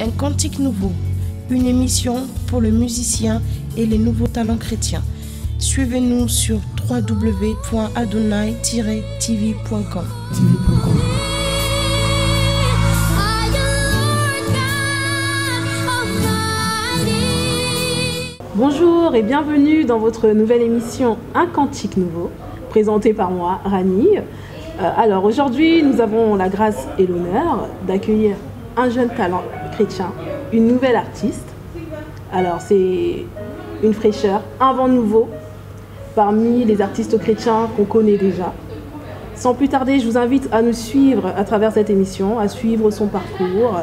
Un cantique nouveau, une émission pour le musicien et les nouveaux talents chrétiens. Suivez-nous sur www.adonai-tv.com. Bonjour et bienvenue dans votre nouvelle émission Un cantique nouveau, présentée par moi, Rani. Alors aujourd'hui, nous avons la grâce et l'honneur d'accueillir un jeune talent chrétien, une nouvelle artiste. Alors c'est une fraîcheur, un vent nouveau parmi les artistes chrétiens qu'on connaît déjà. Sans plus tarder, je vous invite à nous suivre à travers cette émission, à suivre son parcours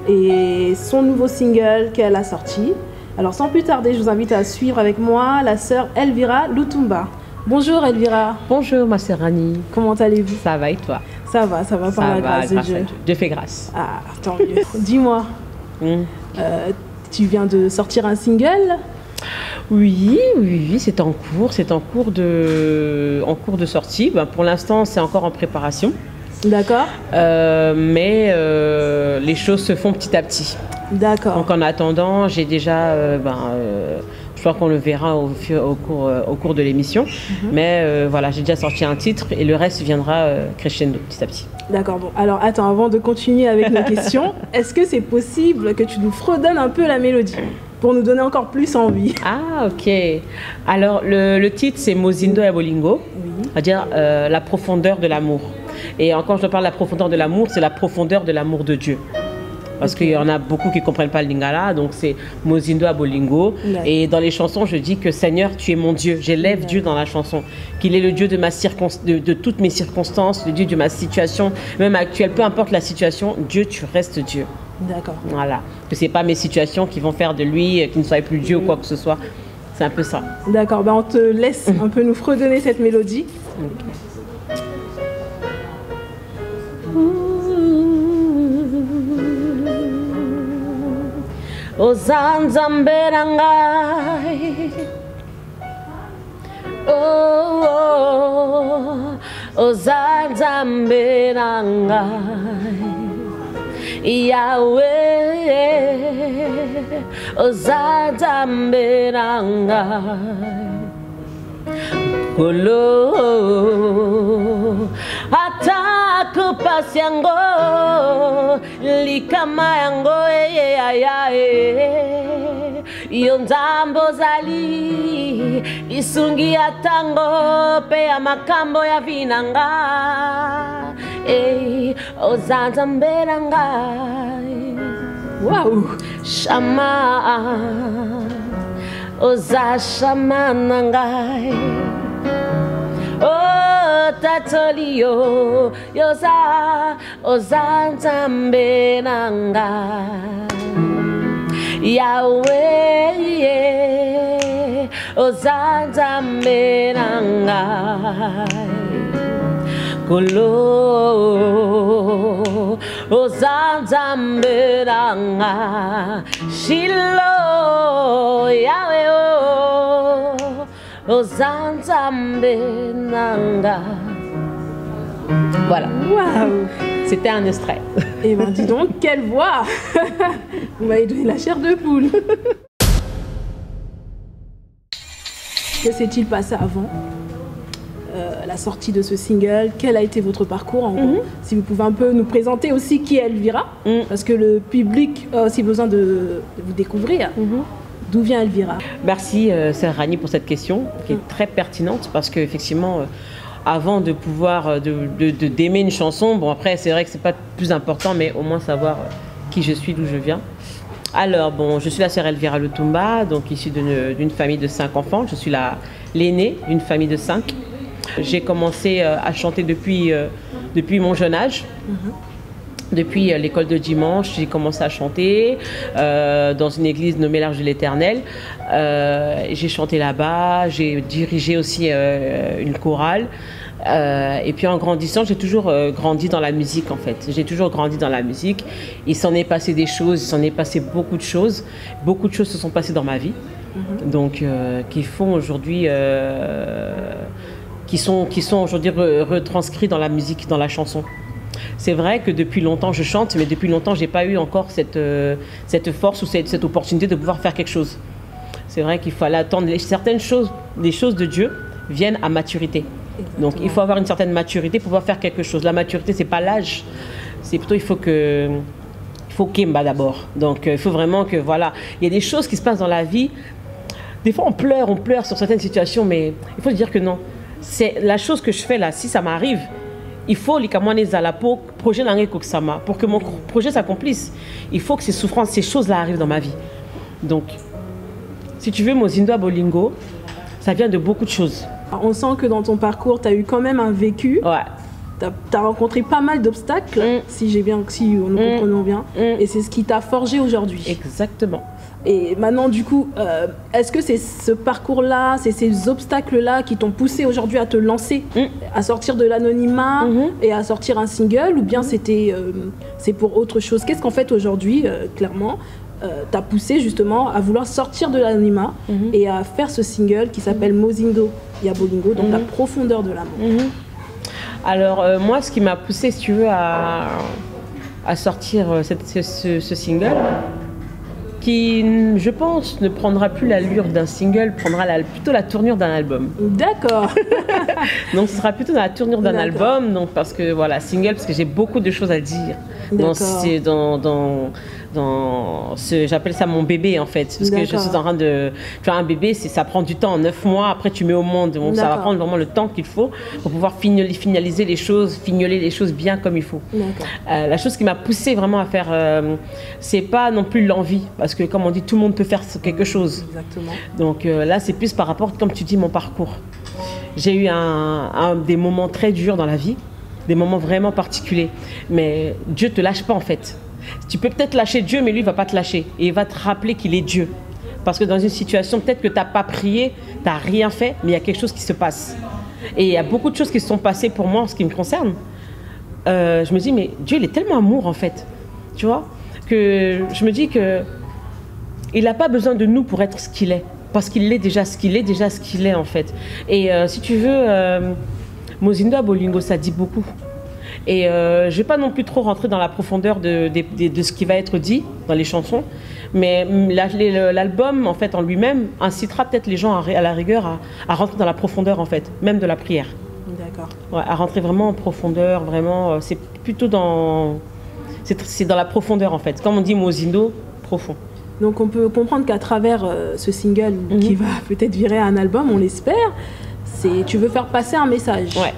et son nouveau single qu'elle a sorti. Alors sans plus tarder, je vous invite à suivre avec moi la sœur Elvira Lutumba. Bonjour Elvira. Bonjour ma sœur Rani. Comment allez-vous? Ça va et toi? Ça va par la grâce de Dieu. Dieu fait grâce. Ah, tant mieux. Dis-moi, tu viens de sortir un single? Oui, c'est en cours de sortie. Ben, pour l'instant, c'est encore en préparation. D'accord. Mais les choses se font petit à petit. D'accord. Donc en attendant, j'ai déjà, je crois qu'on le verra au cours de l'émission. Mais voilà, j'ai déjà sorti un titre et le reste viendra crescendo petit à petit. D'accord, bon. Alors attends, avant de continuer avec nos questions, est-ce que c'est possible que tu nous fredonnes un peu la mélodie pour nous donner encore plus envie? Ah, ok. Alors le titre, c'est Mozindo et Bolingo, c'est-à-dire la profondeur de l'amour. Et encore, je parle de la profondeur de l'amour, c'est la profondeur de l'amour de Dieu. Parce qu'il y en a beaucoup qui ne comprennent pas le lingala, donc c'est Mozindo à Bolingo. Et dans les chansons, je dis que Seigneur, tu es mon Dieu. J'élève Dieu dans la chanson. Qu'il est le Dieu de toutes mes circonstances, le Dieu de ma situation, même actuelle. Peu importe la situation, Dieu, tu restes Dieu. D'accord. Voilà. Que ce n'est pas mes situations qui vont faire de lui, qu'il ne soit plus Dieu ou quoi que ce soit. C'est un peu ça. D'accord. Ben, on te laisse un peu nous fredonner cette mélodie. Ozanzamberangai, Ozanzamberangai, Yahweh, Ozanzamberangai, Kolo, Ataku pasyango, likama yango yonzambo zali, isungi atango pe ya makambo ya vinanga, ozanzamberangai. Wow! Shama, ozashamanangai. Oh, tatolio, yosa, ozanzamberangai. Yahweh, ozanzamberangai. Kolo, ozanzamberangai. Shiloh, Yahweh, ozanzamberangai. Voilà. Waouh! C'était un extrait. Eh bien, dis donc, quelle voix! Vous m'avez donné la chair de poule. Que s'est-il passé avant la sortie de ce single? Quel a été votre parcours en gros? Si vous pouvez un peu nous présenter aussi qui est Elvira, parce que le public a aussi besoin de vous découvrir. D'où vient Elvira? Merci sœur Rani pour cette question qui est très pertinente parce qu'effectivement, avant de pouvoir d'aimer une chanson, bon après c'est vrai que c'est pas le plus important, mais au moins savoir qui je suis, d'où je viens. Alors bon, je suis la sœur Elvira Lutumba, donc issue d'une famille de 5 enfants. Je suis l'aînée d'une famille de 5. J'ai commencé à chanter depuis mon jeune âge. Depuis l'école de dimanche, j'ai commencé à chanter dans une église nommée l'Arche de l'Éternel. J'ai chanté là-bas, j'ai dirigé aussi une chorale. Et puis en grandissant, j'ai toujours grandi dans la musique en fait. J'ai toujours grandi dans la musique. Il s'en est passé des choses, il s'en est passé beaucoup de choses. Beaucoup de choses se sont passées dans ma vie. Donc qui font aujourd'hui... qui sont aujourd'hui retranscrits dans la musique, dans la chanson. C'est vrai que depuis longtemps je chante, mais depuis longtemps j'ai pas eu encore cette force ou cette opportunité de pouvoir faire quelque chose. C'est vrai qu'il fallait attendre certaines choses, les choses de Dieu viennent à maturité. Exactement. Donc il faut avoir une certaine maturité pour pouvoir faire quelque chose. La maturité, c'est pas l'âge, c'est plutôt il faut Kimba d'abord. Donc il faut vraiment que voilà, il y a des choses qui se passent dans la vie. Des fois on pleure sur certaines situations, mais il faut se dire que non. C'est la chose que je fais là, si ça m'arrive, il faut les camoines à la peau, projet l'angé koksama, pour que mon projet s'accomplisse. Il faut que ces souffrances, ces choses-là arrivent dans ma vie. Donc, si tu veux, Mozindo Abolingo, ça vient de beaucoup de choses. On sent que dans ton parcours, tu as eu quand même un vécu. Ouais. Tu as rencontré pas mal d'obstacles, si nous comprenons bien. Et c'est ce qui t'a forgé aujourd'hui. Exactement. Et maintenant, du coup, est-ce que c'est ce parcours-là, c'est ces obstacles-là qui t'ont poussé aujourd'hui à te lancer, à sortir de l'anonymat et à sortir un single, ou bien c'est pour autre chose? Qu'est-ce qu'en fait aujourd'hui, clairement, t'as poussé justement à vouloir sortir de l'anonymat et à faire ce single qui s'appelle Mozindo Yabolingo, donc la profondeur de l'amour? Alors, moi, ce qui m'a poussé, si tu veux, à sortir ce single, qui, je pense, ne prendra plus l'allure d'un single, prendra plutôt la tournure d'un album. D'accord. Donc, ce sera plutôt dans la tournure d'un album, donc, parce que, voilà, single, parce que j'ai beaucoup de choses à dire. J'appelle ça mon bébé, en fait. Parce que je suis en train de... Tu vois, un bébé, ça prend du temps, 9 mois, après tu mets au monde. Donc, ça va prendre vraiment le temps qu'il faut pour pouvoir finaliser les choses, fignoler les choses bien comme il faut. La chose qui m'a poussée vraiment à faire... c'est pas non plus l'envie, parce que, comme on dit, tout le monde peut faire quelque chose. Exactement. Donc là, c'est plus par rapport, comme tu dis, mon parcours. J'ai eu des moments très durs dans la vie, des moments vraiment particuliers. Mais Dieu te lâche pas, en fait. Tu peux peut-être lâcher Dieu, mais lui, il ne va pas te lâcher. Et il va te rappeler qu'il est Dieu. Parce que dans une situation, peut-être que tu n'as pas prié, tu n'as rien fait, mais il y a quelque chose qui se passe. Et il y a beaucoup de choses qui se sont passées pour moi en ce qui me concerne. Je me dis, mais Dieu, il est tellement amour, en fait. Tu vois, que je me dis qu'il n'a pas besoin de nous pour être ce qu'il est. Parce qu'il est déjà ce qu'il est, en fait. Et si tu veux, Mozindo Abolingo, ça dit beaucoup. Et je ne vais pas non plus trop rentrer dans la profondeur de ce qui va être dit dans les chansons, mais l'album, en fait, en lui-même, incitera peut-être les gens à la rigueur à rentrer dans la profondeur, en fait, même de la prière. D'accord. Ouais, à rentrer vraiment en profondeur, vraiment, c'est plutôt dans... C'est dans la profondeur, en fait. Comme on dit Mozindo, profond. Donc on peut comprendre qu'à travers ce single qui va peut-être virer à un album, on l'espère, tu veux faire passer un message. Ouais.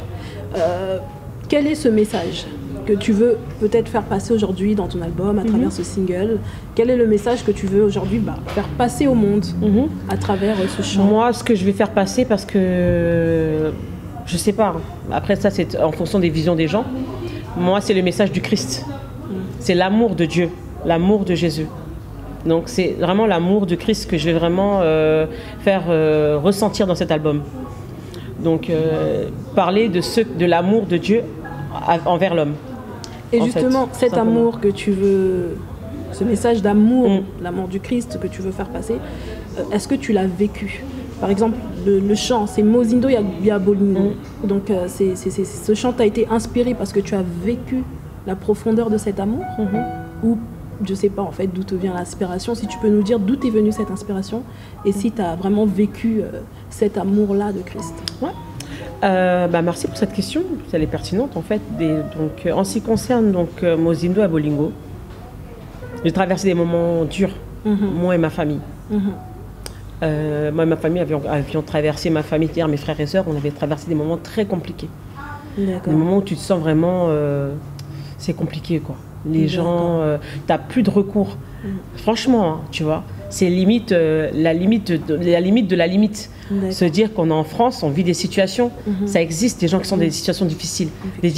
Quel est ce message que tu veux peut-être faire passer aujourd'hui dans ton album, à travers ce single? Quel est le message que tu veux aujourd'hui faire passer au monde à travers ce chant? Moi, ce que je vais faire passer, parce que je sais pas, après ça c'est en fonction des visions des gens, moi c'est le message du Christ. C'est l'amour de Dieu, l'amour de Jésus. Donc c'est vraiment l'amour de Christ que je vais vraiment faire ressentir dans cet album. Donc parler de l'amour de Dieu envers l'homme. Et justement, cet amour que tu veux, ce message d'amour, l'amour du Christ que tu veux faire passer, est-ce que tu l'as vécu? Par exemple, le chant, c'est Mozindo Yabolingo. Donc ce chant t'a été inspiré parce que tu as vécu la profondeur de cet amour? Ou je sais pas en fait d'où te vient l'inspiration, si tu peux nous dire d'où t'es venue cette inspiration et si tu as vraiment vécu cet amour-là de Christ. Ouais. Merci pour cette question, elle est pertinente en fait. Donc, en ce qui concerne Mozindo Abolingo, j'ai traversé des moments durs, moi et ma famille. Moi et ma famille avions traversé, ma famille, c'est-à-dire mes frères et sœurs, on avait traversé des moments très compliqués. Des moments où tu te sens vraiment, c'est compliqué quoi. Les gens, t'as plus de recours. Franchement, hein, tu vois, c'est limite, la limite de la limite. Se dire qu'on est en France, on vit des situations, ça existe, des gens qui sont dans des situations difficiles, des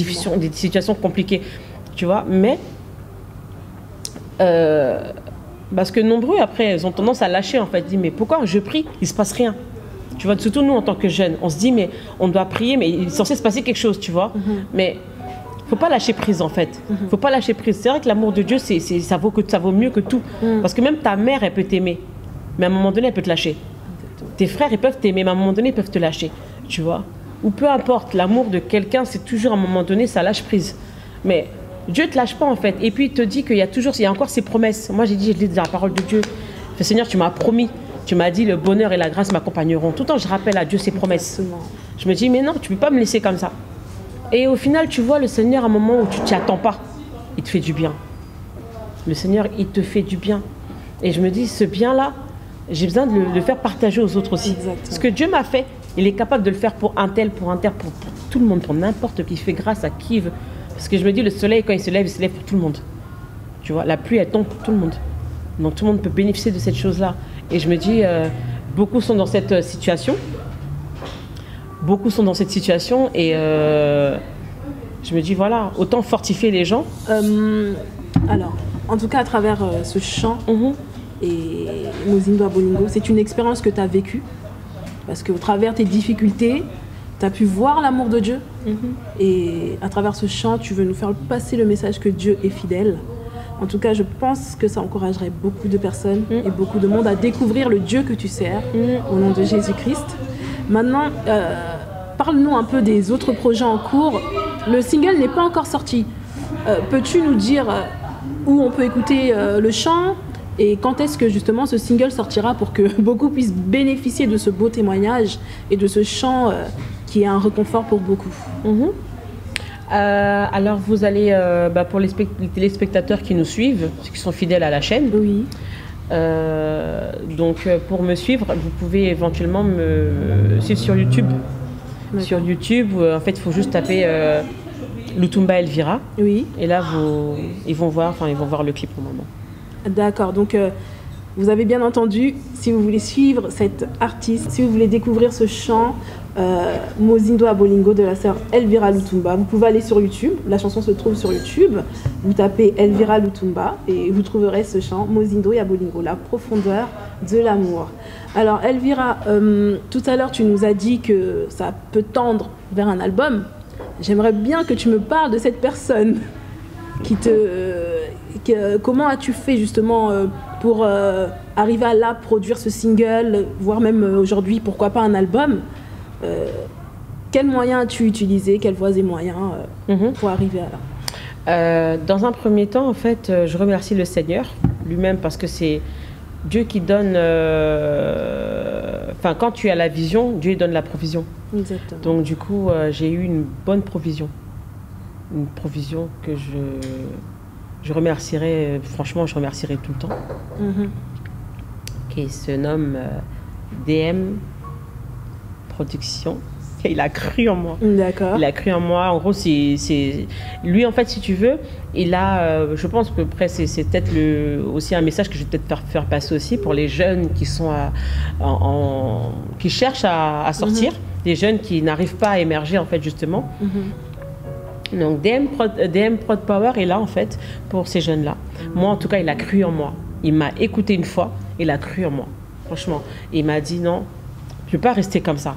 situations compliquées, tu vois, mais parce que nombreux après, ils ont tendance à lâcher en fait, ils disent mais pourquoi je prie, il se passe rien, tu vois, surtout nous en tant que jeunes, on se dit mais on doit prier, mais il est censé se passer quelque chose, tu vois, mais faut pas lâcher prise en fait, faut pas lâcher prise. C'est vrai que l'amour de Dieu, ça vaut mieux que tout, parce que même ta mère elle peut t'aimer, mais à un moment donné elle peut te lâcher. Tes frères, ils peuvent t'aimer, mais à un moment donné, ils peuvent te lâcher, tu vois. Ou peu importe, l'amour de quelqu'un, c'est toujours à un moment donné, ça lâche prise. Mais Dieu ne te lâche pas en fait. Et puis il te dit qu'il y a encore ses promesses. Moi j'ai dit, je lis dans la parole de Dieu. Seigneur, tu m'as promis. Tu m'as dit, le bonheur et la grâce m'accompagneront. Tout le temps, je rappelle à Dieu ses promesses. Exactement. Je me dis, mais non, tu ne peux pas me laisser comme ça. Et au final, tu vois le Seigneur à un moment où tu ne t'y attends pas. Il te fait du bien. Le Seigneur, il te fait du bien. Et je me dis, ce bien-là, j'ai besoin de le faire partager aux autres aussi. Exactement. Ce que Dieu m'a fait, il est capable de le faire pour un tel, pour tout le monde, pour n'importe qui. Il fait grâce à qui il veut. Parce que je me dis, le soleil, quand il se lève pour tout le monde. Tu vois, la pluie, elle tombe pour tout le monde. Donc tout le monde peut bénéficier de cette chose-là. Et je me dis, beaucoup sont dans cette situation. Beaucoup sont dans cette situation. Et je me dis, voilà, autant fortifier les gens. Alors, en tout cas, à travers ce chant et Mozindo Abolingo, c'est une expérience que tu as vécue. Parce qu'au travers tes difficultés, tu as pu voir l'amour de Dieu. Et à travers ce chant, tu veux nous faire passer le message que Dieu est fidèle. En tout cas, je pense que ça encouragerait beaucoup de personnes et beaucoup de monde à découvrir le Dieu que tu sers au nom de Jésus-Christ. Maintenant, parle-nous un peu des autres projets en cours. Le single n'est pas encore sorti. Peux-tu nous dire où on peut écouter le chant et quand est-ce que justement ce single sortira pour que beaucoup puissent bénéficier de ce beau témoignage et de ce chant qui est un réconfort pour beaucoup? Alors vous allez, pour les téléspectateurs qui nous suivent, qui sont fidèles à la chaîne, Oui. donc pour me suivre, vous pouvez éventuellement me suivre sur YouTube. D'accord. Sur YouTube, en fait, il faut juste taper Lutumba Elvira. Oui. Et là, ils vont voir le clip au moment. D'accord, donc vous avez bien entendu, si vous voulez suivre cette artiste, si vous voulez découvrir ce chant Mozindo Abolingo de la sœur Elvira Lutumba, vous pouvez aller sur YouTube, la chanson se trouve sur YouTube, vous tapez Elvira Lutumba et vous trouverez ce chant Mozindo et Abolingo, la profondeur de l'amour. Alors Elvira, tout à l'heure tu nous as dit que ça peut tendre vers un album. J'aimerais bien que tu me parles de cette personne comment as-tu fait justement pour arriver à là produire ce single, voire même aujourd'hui, pourquoi pas un album? Quels moyens as-tu utilisé, quelles voies et moyens pour arriver à là? Dans un premier temps, en fait, je remercie le Seigneur lui-même parce que c'est Dieu qui donne... quand tu as la vision, Dieu donne la provision. Exactement. Donc du coup, j'ai eu une bonne provision. Une provision que je remercierai, franchement, je remercierai tout le temps. Qui se nomme DM Production. Il a cru en moi. D'accord. Il a cru en moi. En gros, c'est lui, en fait, si tu veux, il a, je pense que après, c'est peut-être aussi un message que je vais peut-être faire passer aussi pour les jeunes qui sont qui cherchent à sortir, les jeunes qui n'arrivent pas à émerger, en fait, justement. Donc DM Prod Power est là en fait pour ces jeunes-là. Moi en tout cas, il a cru en moi. Il m'a écouté une fois, il a cru en moi. Franchement, il m'a dit non, je ne peux pas rester comme ça.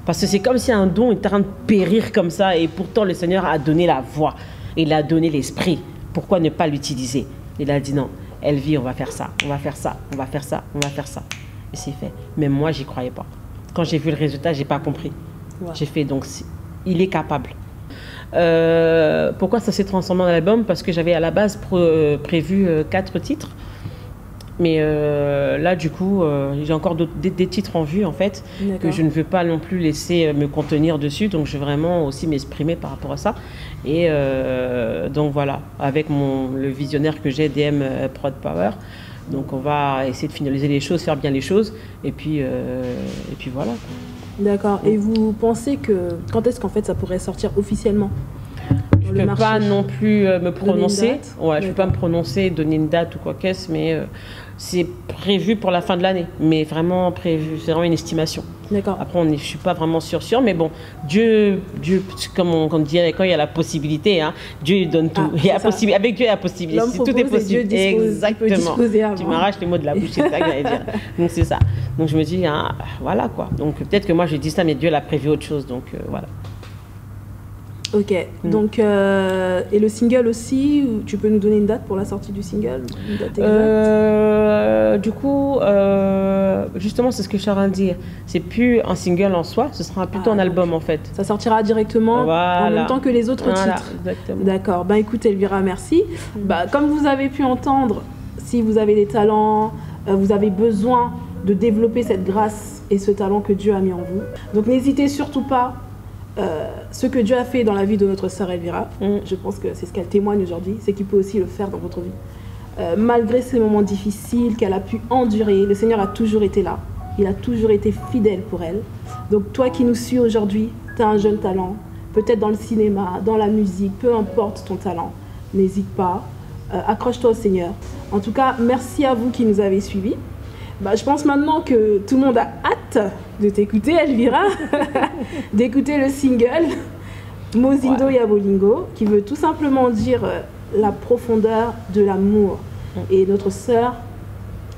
Parce que c'est comme si un don était en train de périr comme ça et pourtant le Seigneur a donné la voix, il a donné l'esprit. Pourquoi ne pas l'utiliser? Il a dit non, Elvie, on va faire ça, on va faire ça, on va faire ça, on va faire ça. Et c'est fait. Mais moi, j'y croyais pas. Quand j'ai vu le résultat, j'ai pas compris. Ouais. J'ai fait donc, il est capable. Pourquoi ça s'est transformé en album? Parce que j'avais à la base prévu 4 titres. Mais là, du coup, j'ai encore des titres en vue, en fait, que je ne veux pas non plus laisser me contenir dessus. Donc, je veux vraiment aussi m'exprimer par rapport à ça. Et donc, voilà, avec le visionnaire que j'ai, DM Prod Power. Donc, on va essayer de finaliser les choses, faire bien les choses. Et puis voilà. D'accord. Et vous pensez que... Quand est-ce qu'en fait ça pourrait sortir officiellement? Je ne peux pas non plus me prononcer. Ouais, je ne peux pas me prononcer, donner une date ou quoi qu'est-ce, mais c'est prévu pour la fin de l'année. Mais vraiment prévu, c'est vraiment une estimation. D'accord. Après, je ne suis pas vraiment sûr, mais bon, Dieu comme on dit, quand il y a la possibilité, hein, Dieu donne tout. Avec Dieu, il y a possibilité. Tout est possible. Dieu dispose, exactement. Tu m'arraches les mots de la bouche, c'est ça que j'allais dire. Donc, c'est ça. Donc, je me dis, hein, voilà quoi. Donc, peut-être que moi, je dis ça, mais Dieu l'a prévu autre chose. Donc, voilà. Ok, donc et le single aussi, tu peux nous donner une date pour la sortie du single, une date exacte? Du coup, justement, c'est ce que je suis en train de dire. C'est plus un single en soi, ce sera plutôt un album en fait. Ça sortira directement en même temps que les autres titres. Exactement. D'accord, ben écoute Elvira, merci. Bah, comme vous avez pu entendre, si vous avez des talents, vous avez besoin de développer cette grâce et ce talent que Dieu a mis en vous. Donc n'hésitez surtout pas. Ce que Dieu a fait dans la vie de notre sœur Elvira, je pense que c'est ce qu'elle témoigne aujourd'hui, c'est qu'il peut aussi le faire dans votre vie. Malgré ces moments difficiles qu'elle a pu endurer, le Seigneur a toujours été là. Il a toujours été fidèle pour elle. Donc toi qui nous suis aujourd'hui, tu as un jeune talent, peut-être dans le cinéma, dans la musique, peu importe ton talent, n'hésite pas, accroche-toi au Seigneur. En tout cas, merci à vous qui nous avez suivis. Bah, je pense maintenant que tout le monde a hâte de t'écouter, Elvira, d'écouter le single Mozindo Yabolingo, qui veut tout simplement dire la profondeur de l'amour. Et notre sœur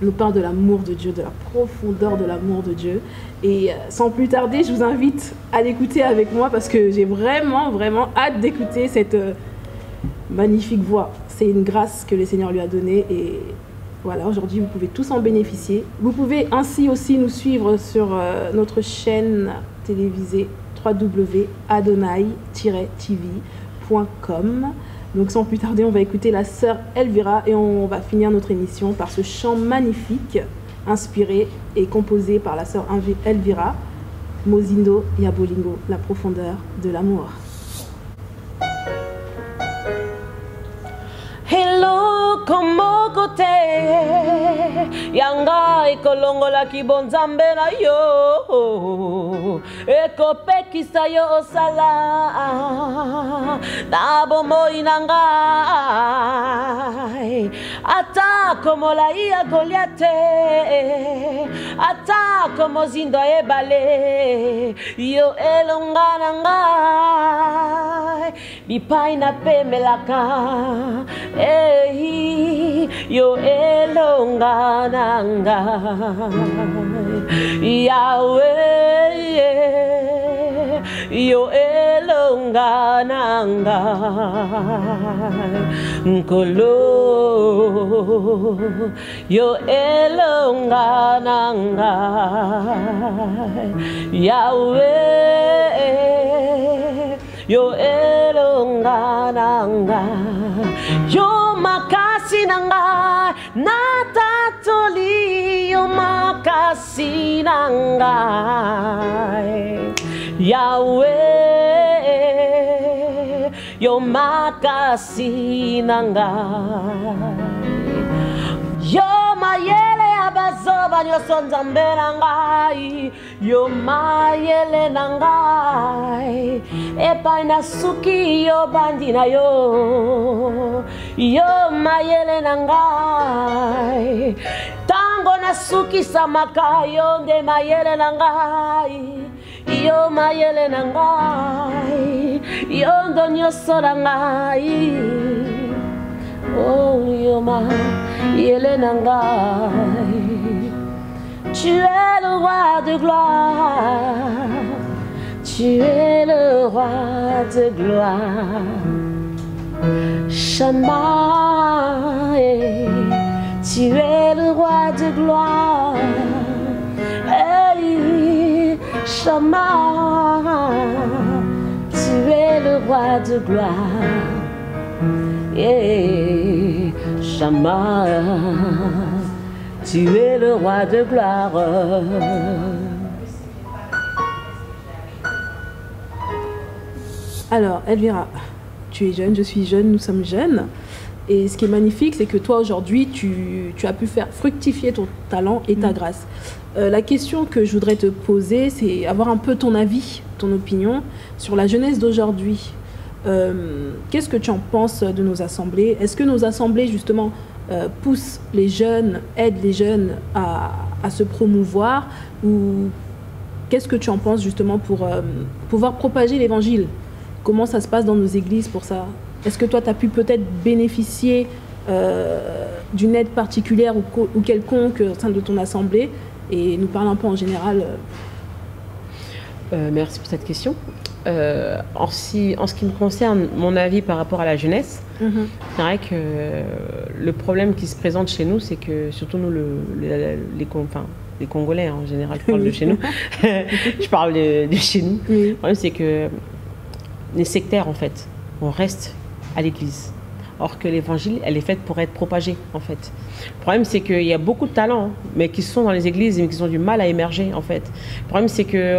nous parle de l'amour de Dieu, de la profondeur de l'amour de Dieu. Et sans plus tarder, je vous invite à l'écouter avec moi parce que j'ai vraiment, vraiment hâte d'écouter cette magnifique voix. C'est une grâce que le Seigneur lui a donnée et voilà, aujourd'hui, vous pouvez tous en bénéficier. Vous pouvez ainsi aussi nous suivre sur notre chaîne télévisée www.adonai-tv.com. Donc sans plus tarder, on va écouter la sœur Elvira et on va finir notre émission par ce chant magnifique, inspiré et composé par la sœur Elvira, Mozindo Yabolingo, la profondeur de l'amour. Hello, como kote yanga ikolongola kibonzambe na yo ekopekisa yo osala na bomoi na ngai ata como la ia Goliate ata como zindo ebale yo elonga na ngai bipai na pemelaka yo elonga na ngai Yahweh yo elonga na ngai Nkolo yo elonga na ngai Yahweh yo elonga na ngai yo makasi na ngai natatoli yo makasi na ngai Yahweh yo makasi na ngai yo mayele abazoba nyonso nzambe na ngai yo mayele na ngai epai na suki yo bandi na yo yo mayele na ngai tango na suki samaka yo nde mayele na ngai yo mayele na ngai yo ndo nyonso na ngai oh yo mayele na ngai tu es le roi de gloire tu es le roi de gloire Shammah tu es le roi de gloire hey, Shammah tu es le roi de gloire yeah, Shammah tu es le roi de gloire. Alors, Elvira, tu es jeune, je suis jeune, nous sommes jeunes. Et ce qui est magnifique, c'est que toi, aujourd'hui, tu as pu faire fructifier ton talent et ta grâce. La question que je voudrais te poser, c'est avoir un peu ton avis, ton opinion sur la jeunesse d'aujourd'hui. Qu'est-ce que tu en penses de nos assemblées? Est-ce que nos assemblées, justement, poussent les jeunes, aident les jeunes à se promouvoir? Ou qu'est-ce que tu en penses, justement, pour pouvoir propager l'évangile? Comment ça se passe dans nos églises pour ça? Est-ce que toi, tu as pu peut-être bénéficier d'une aide particulière ou quelconque au sein de ton assemblée? Et nous parle un peu en général. Merci pour cette question. En ce qui me concerne, mon avis par rapport à la jeunesse, c'est vrai que le problème qui se présente chez nous, c'est que surtout nous, les Congolais en général, je parle de chez nous, je parle de chez nous, le problème c'est que les sectaires en fait, on reste à l'église. Or que l'évangile, elle est faite pour être propagée, en fait. Le problème, c'est qu'il y a beaucoup de talents, mais qui sont dans les églises et qui ont du mal à émerger, en fait. Le problème, c'est que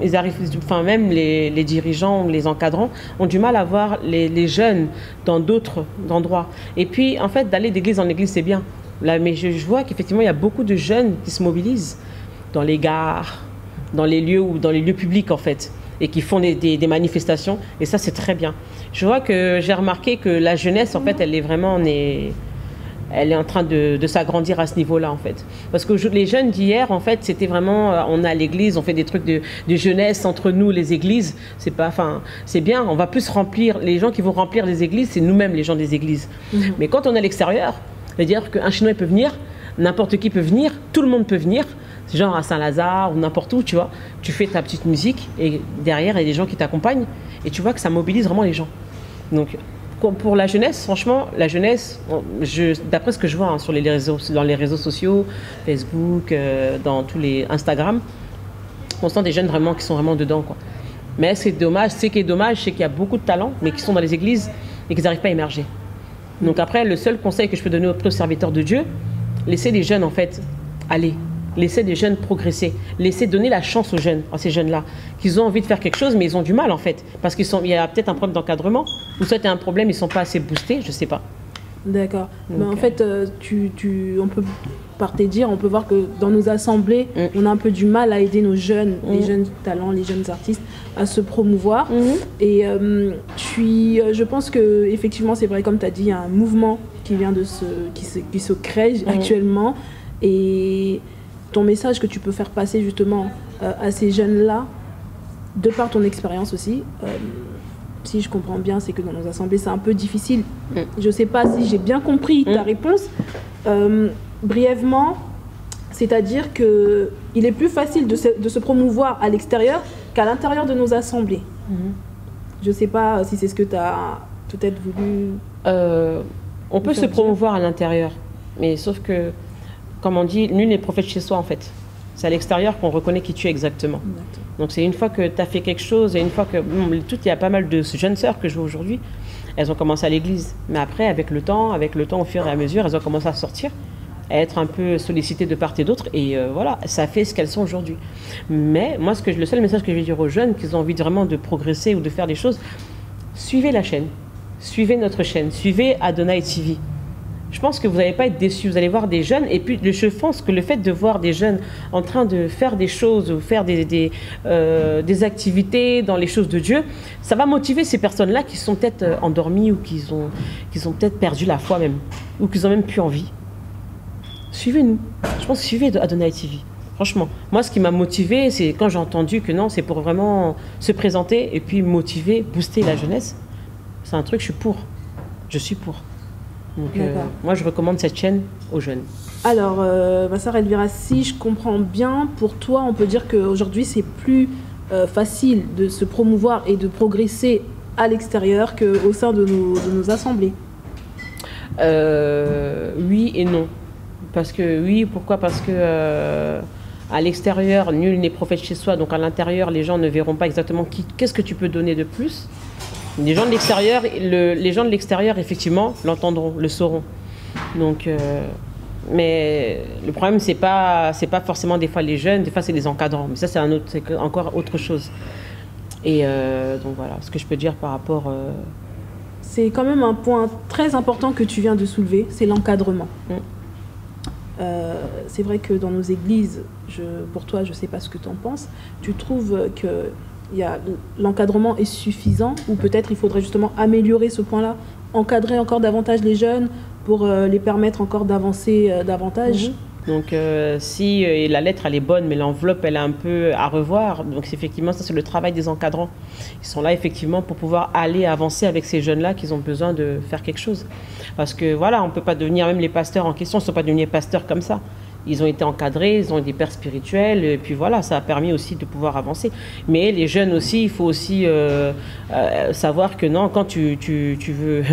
ils arrivent, enfin, même les dirigeants, les encadrants, ont du mal à voir les jeunes dans d'autres endroits. Et puis, en fait, d'aller d'église en église, c'est bien. Là, mais je vois qu'effectivement, il y a beaucoup de jeunes qui se mobilisent dans les gares, dans les lieux publics, en fait, et qui font des manifestations. Et ça, c'est très bien. Je vois que j'ai remarqué que la jeunesse, en fait, elle est en train de s'agrandir à ce niveau-là, en fait. Parce que les jeunes d'hier, en fait, c'était vraiment, on est à l'église, on fait des trucs de jeunesse entre nous, les églises. C'est bien, on va plus remplir, les gens qui vont remplir les églises, c'est nous-mêmes, les gens des églises. Mais quand on est à l'extérieur, c'est-à-dire qu'un Chinois peut venir, n'importe qui peut venir, tout le monde peut venir, genre à Saint-Lazare ou n'importe où, tu vois. Tu fais ta petite musique et derrière, il y a des gens qui t'accompagnent et tu vois que ça mobilise vraiment les gens. Donc, pour la jeunesse, franchement, la jeunesse, d'après ce que je vois dans les réseaux sociaux, Facebook, dans tous les Instagram, on sent des jeunes vraiment qui sont vraiment dedans, quoi. Mais ce qui est dommage, c'est qu'il y a beaucoup de talents, mais qui sont dans les églises et qui n'arrivent pas à émerger. Donc après, le seul conseil que je peux donner aux serviteurs de Dieu, laissez les jeunes, en fait, aller. Laissez des jeunes progresser. Laissez donner la chance aux jeunes, à ces jeunes-là, qu'ils ont envie de faire quelque chose, mais ils ont du mal, en fait. Parce qu'il y a peut-être un problème d'encadrement, ou soit il y a un problème, ils ne sont pas assez boostés, je ne sais pas. D'accord. Mais en fait, on peut, par tes dires, on peut voir que dans nos assemblées, on a un peu du mal à aider nos jeunes, les jeunes talents, les jeunes artistes, à se promouvoir. Et je pense que effectivement, c'est vrai, comme tu as dit, il y a un mouvement qui vient qui se crée actuellement. Et ton message que tu peux faire passer justement à ces jeunes-là, de par ton expérience aussi, si je comprends bien, c'est que dans nos assemblées, c'est un peu difficile. Je ne sais pas si j'ai bien compris ta réponse. Brièvement, c'est-à-dire qu'il est plus facile de se promouvoir à l'extérieur qu'à l'intérieur de nos assemblées. Je ne sais pas si c'est ce que tu as peut-être voulu... on peut se promouvoir à l'intérieur, mais sauf que, comme on dit, nul n'est prophète chez soi, en fait. C'est à l'extérieur qu'on reconnaît qui tu es exactement. Donc c'est une fois que tu as fait quelque chose, et une fois que... il y a pas mal de jeunes sœurs que je vois aujourd'hui, elles ont commencé à l'église. Mais après, avec le temps, au fur et à mesure, elles ont commencé à sortir, à être un peu sollicitées de part et d'autre. Et voilà, ça fait ce qu'elles sont aujourd'hui. Mais moi, le seul message que je vais dire aux jeunes, qu'ils ont envie vraiment de progresser ou de faire des choses, suivez la chaîne. Suivez notre chaîne. Suivez Adonai TV. Je pense que vous n'allez pas être déçus, vous allez voir des jeunes, et puis je pense que le fait de voir des jeunes en train de faire des choses, ou faire des activités dans les choses de Dieu, ça va motiver ces personnes-là qui sont peut-être endormies ou qui ont peut-être perdu la foi même, ou qui n'ont même plus envie. Suivez-nous, je pense que suivez Adonai TV. Franchement, moi ce qui m'a motivé, c'est quand j'ai entendu que non, c'est pour vraiment se présenter et puis motiver, booster la jeunesse. C'est un truc, je suis pour. Donc moi je recommande cette chaîne aux jeunes. Alors Sarah Elvira, si je comprends bien, pour toi on peut dire qu'aujourd'hui c'est plus facile de se promouvoir et de progresser à l'extérieur qu'au sein de nos assemblées. Oui et non. Parce que oui, pourquoi? Parce que à l'extérieur, nul n'est prophète chez soi, donc à l'intérieur les gens ne verront pas exactement qu'est-ce que tu peux donner de plus. Les gens de l'extérieur, effectivement, l'entendront, le sauront. Donc, mais le problème, c'est pas forcément des fois les jeunes, des fois c'est les encadrants. Mais ça, c'est encore autre chose. Et donc voilà, ce que je peux dire par rapport... C'est quand même un point très important que tu viens de soulever, c'est l'encadrement. C'est vrai que dans nos églises, pour toi, je ne sais pas ce que tu en penses, tu trouves que l'encadrement est suffisant, ou peut-être il faudrait justement améliorer ce point-là, encadrer encore davantage les jeunes pour les permettre encore d'avancer davantage. Donc si la lettre elle est bonne, mais l'enveloppe elle est un peu à revoir, donc effectivement ça c'est le travail des encadrants. Ils sont là effectivement pour pouvoir aller avancer avec ces jeunes-là qui ont besoin de faire quelque chose. Parce que voilà, on ne peut pas devenir, même les pasteurs en question ne sont pas devenus pasteurs comme ça. Ils ont été encadrés, ils ont eu des pères spirituels, et puis voilà, ça a permis aussi de pouvoir avancer. Mais les jeunes aussi, il faut aussi savoir que non, quand tu veux...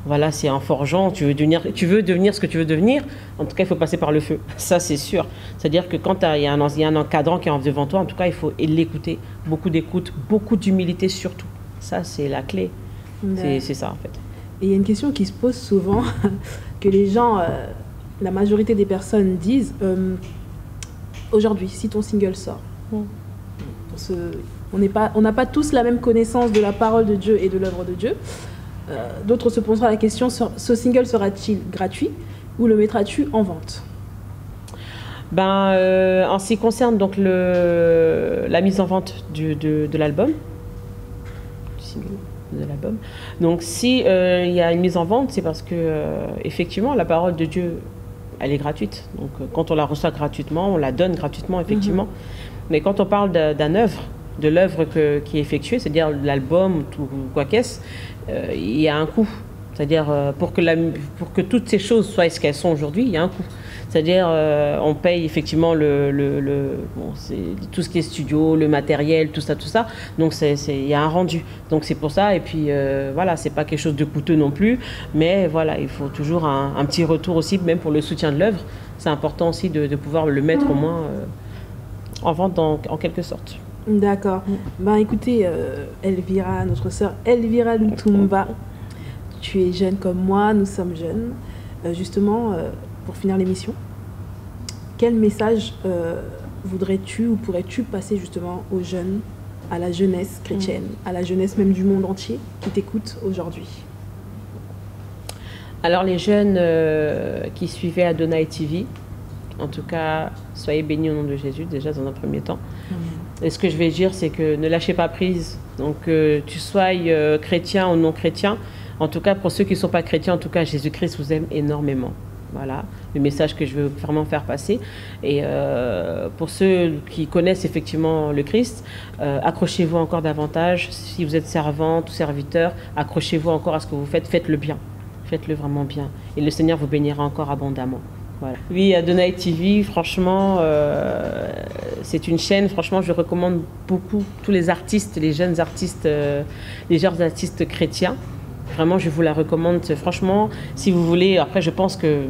Voilà, c'est un forgeant, tu veux devenir ce que tu veux devenir, en tout cas, il faut passer par le feu. Ça, c'est sûr. C'est-à-dire que quand il y a un encadrant qui est devant toi, en tout cas, il faut l'écouter. Beaucoup d'écoute, beaucoup d'humilité surtout. Ça, c'est la clé. C'est ça, en fait. Et il y a une question qui se pose souvent, que les gens, la majorité des personnes disent, aujourd'hui, si ton single sort, on n'a pas tous la même connaissance de la parole de Dieu et de l'œuvre de Dieu. D'autres se poseront la question, ce single sera-t-il gratuit ou le mettras-tu en vente? En ce qui concerne donc la mise en vente de l'album, donc si il y a une mise en vente, c'est parce que effectivement la parole de Dieu, elle est gratuite. Donc quand on la reçoit gratuitement, on la donne gratuitement effectivement. Mais quand on parle de l'œuvre qui est effectuée, c'est-à-dire l'album ou quoi qu'est-ce, il y a un coût. C'est-à-dire pour que toutes ces choses soient ce qu'elles sont aujourd'hui, il y a un coût. C'est-à-dire on paye effectivement tout ce qui est studio, le matériel, tout ça. Donc il y a un rendu. Donc c'est pour ça. Et puis voilà, c'est pas quelque chose de coûteux non plus. Mais voilà, il faut toujours un petit retour aussi, même pour le soutien de l'œuvre. C'est important aussi de pouvoir le mettre au moins en vente en quelque sorte. D'accord. Écoutez, Elvira, notre sœur Elvira Lutumba, tu es jeune comme moi, nous sommes jeunes. Justement, pour finir l'émission, quel message voudrais-tu ou pourrais-tu passer justement aux jeunes, à la jeunesse chrétienne, à la jeunesse même du monde entier qui t'écoute aujourd'hui? Alors les jeunes qui suivaient Adonai TV, en tout cas, soyez bénis au nom de Jésus, déjà dans un premier temps. Et ce que je vais dire, c'est que ne lâchez pas prise. Donc, tu sois chrétien ou non chrétien. En tout cas, pour ceux qui ne sont pas chrétiens, en tout cas, Jésus-Christ vous aime énormément. Voilà le message que je veux vraiment faire passer. Et pour ceux qui connaissent effectivement le Christ, accrochez-vous encore davantage. Si vous êtes servante ou serviteur, accrochez-vous encore à ce que vous faites. Faites-le bien. Faites-le vraiment bien. Et le Seigneur vous bénira encore abondamment. Voilà. Oui, Adonai TV, franchement, c'est une chaîne, franchement, je recommande beaucoup tous les artistes, les jeunes artistes chrétiens. Vraiment, je vous la recommande. Franchement, si vous voulez, après, je pense que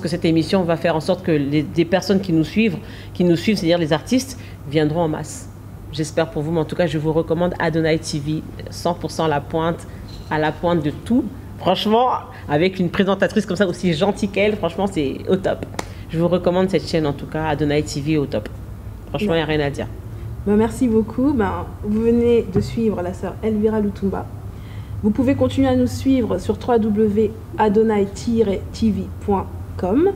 cette émission va faire en sorte que des personnes qui nous suivent, c'est-à-dire les artistes, viendront en masse. J'espère pour vous, mais en tout cas, je vous recommande Adonai TV, 100% à la pointe de tout. Franchement, avec une présentatrice comme ça, aussi gentille qu'elle, franchement, c'est au top. Je vous recommande cette chaîne, en tout cas, Adonai TV au top. Franchement, il n'y a rien à dire. Merci beaucoup. Vous venez de suivre la sœur Elvira Lutumba. Vous pouvez continuer à nous suivre sur www.adonai-tv.com.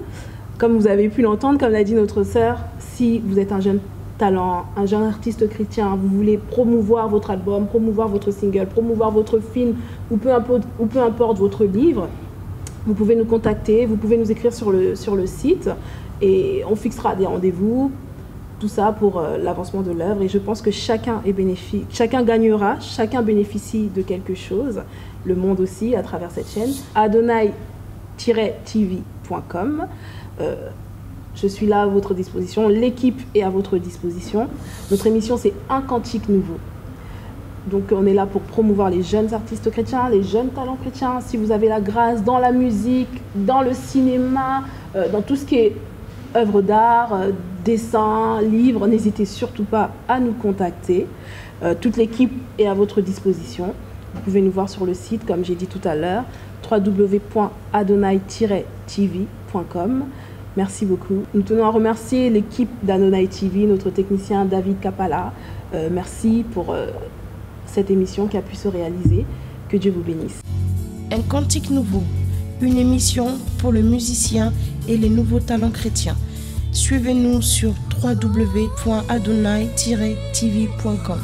Comme vous avez pu l'entendre, comme l'a dit notre sœur, si vous êtes un jeune talent, un jeune artiste chrétien, vous voulez promouvoir votre album, promouvoir votre single, promouvoir votre film ou peu importe votre livre, vous pouvez nous contacter, vous pouvez nous écrire sur le site et on fixera des rendez-vous, tout ça pour l'avancement de l'œuvre. Et je pense que chacun est bénéfique, chacun gagnera, chacun bénéficie de quelque chose, le monde aussi à travers cette chaîne. Adonai-tv.com. Je suis là à votre disposition, l'équipe est à votre disposition. Notre émission, c'est Un Cantique Nouveau. Donc on est là pour promouvoir les jeunes artistes chrétiens, les jeunes talents chrétiens. Si vous avez la grâce dans la musique, dans le cinéma, dans tout ce qui est œuvre d'art, dessin, livre, n'hésitez surtout pas à nous contacter. Toute l'équipe est à votre disposition. Vous pouvez nous voir sur le site, comme j'ai dit tout à l'heure, www.adonai-tv.com. Merci beaucoup. Nous tenons à remercier l'équipe d'Adonai TV, notre technicien David Kapala. Merci pour cette émission qui a pu se réaliser. Que Dieu vous bénisse. Un cantique nouveau, une émission pour le musicien et les nouveaux talents chrétiens. Suivez-nous sur www.adonai-tv.com.